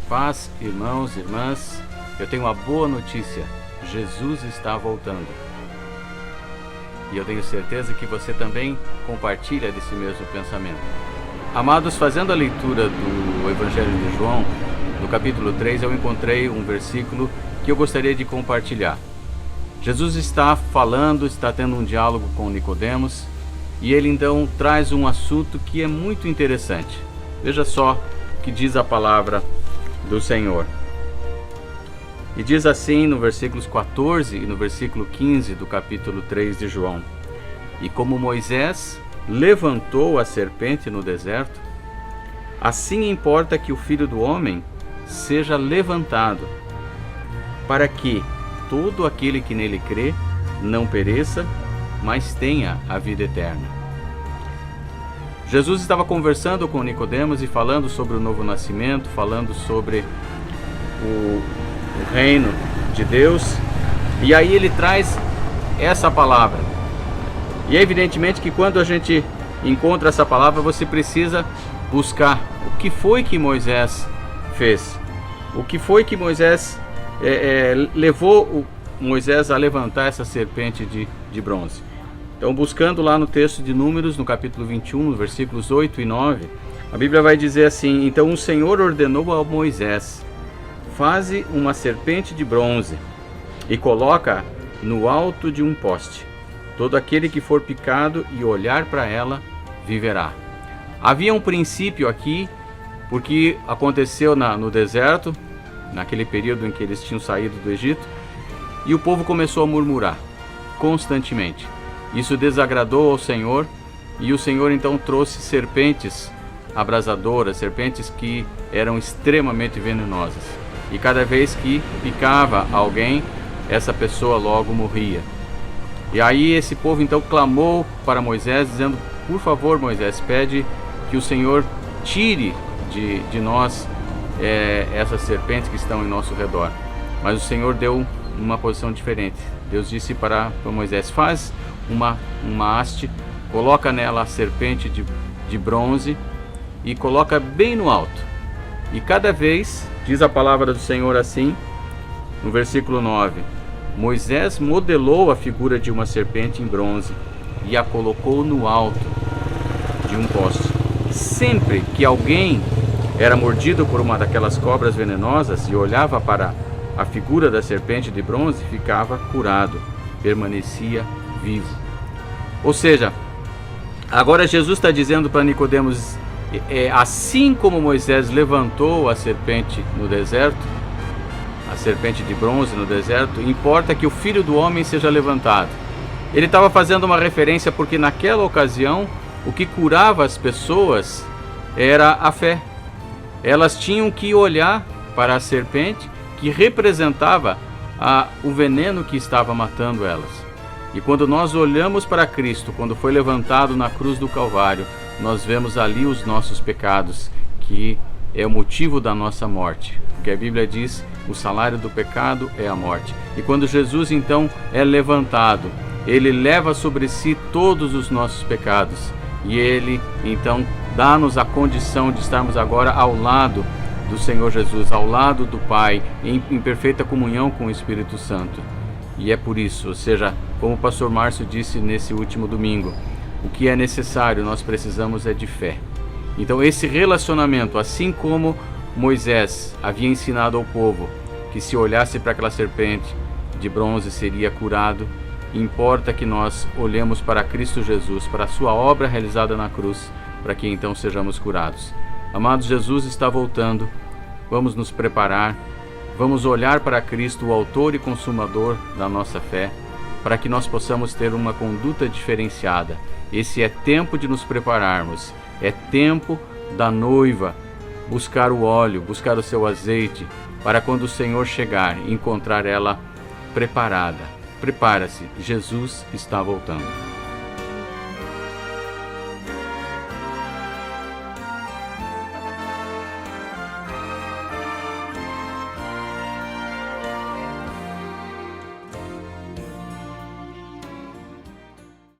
Paz, irmãos e irmãs, eu tenho uma boa notícia: Jesus está voltando. E eu tenho certeza que você também compartilha desse mesmo pensamento. Amados, fazendo a leitura do Evangelho de João, no capítulo 3, eu encontrei um versículo que eu gostaria de compartilhar. Jesus está falando, está tendo um diálogo com Nicodemos, e ele então traz um assunto que é muito interessante. Veja só o que diz a palavra do Senhor. E diz assim no versículos 14 e no versículo 15 do capítulo 3 de João: E como Moisés levantou a serpente no deserto, assim importa que o Filho do Homem seja levantado, para que todo aquele que nele crê não pereça, mas tenha a vida eterna. Jesus estava conversando com Nicodemos e falando sobre o novo nascimento, falando sobre o reino de Deus, e aí ele traz essa palavra. E é evidentemente que quando a gente encontra essa palavra, você precisa buscar o que foi que Moisés fez, o que foi que Moisés levou Moisés a levantar essa serpente de bronze. Então, buscando lá no texto de Números, no capítulo 21, versículos 8 e 9, a Bíblia vai dizer assim: Então o Senhor ordenou a Moisés: Faze uma serpente de bronze e coloca no alto de um poste. Todo aquele que for picado e olhar para ela, viverá. Havia um princípio aqui, porque aconteceu no deserto, naquele período em que eles tinham saído do Egito, e o povo começou a murmurar constantemente. Isso desagradou ao Senhor, e o Senhor então trouxe serpentes abrasadoras, serpentes que eram extremamente venenosas. E cada vez que picava alguém, essa pessoa logo morria. E aí esse povo então clamou para Moisés, dizendo: Por favor, Moisés, pede que o Senhor tire de nós essas serpentes que estão em nosso redor. Mas o Senhor deu uma posição diferente. Deus disse para Moisés: Faz uma haste, coloca nela a serpente de bronze e coloca bem no alto. E cada vez, diz a palavra do Senhor assim, no versículo 9, Moisés modelou a figura de uma serpente em bronze e a colocou no alto de um poste. Sempre que alguém era mordido por uma daquelas cobras venenosas e olhava para a figura da serpente de bronze, ficava curado, permanecia vivo. Ou seja, agora Jesus está dizendo para Nicodemos: assim como Moisés levantou a serpente no deserto, a serpente de bronze no deserto, importa que o Filho do Homem seja levantado. Ele estava fazendo uma referência porque naquela ocasião o que curava as pessoas era a fé. Elas tinham que olhar para a serpente que representava o veneno que estava matando elas. E quando nós olhamos para Cristo, quando foi levantado na cruz do Calvário, nós vemos ali os nossos pecados, que é o motivo da nossa morte. Porque a Bíblia diz: o salário do pecado é a morte. E quando Jesus então é levantado, ele leva sobre si todos os nossos pecados. E ele então dá-nos a condição de estarmos agora ao lado do Senhor Jesus, ao lado do Pai, em perfeita comunhão com o Espírito Santo. E é por isso, ou seja, como o pastor Márcio disse nesse último domingo, o que é necessário, nós precisamos de fé. Então esse relacionamento, assim como Moisés havia ensinado ao povo que se olhasse para aquela serpente de bronze seria curado, importa que nós olhemos para Cristo Jesus, para a sua obra realizada na cruz, para que então sejamos curados. Amados, Jesus está voltando, vamos nos preparar, vamos olhar para Cristo, o autor e consumador da nossa fé, para que nós possamos ter uma conduta diferenciada. Esse é tempo de nos prepararmos, é tempo da noiva buscar o óleo, buscar o seu azeite, para quando o Senhor chegar, encontrar ela preparada. Prepara-se, Jesus está voltando.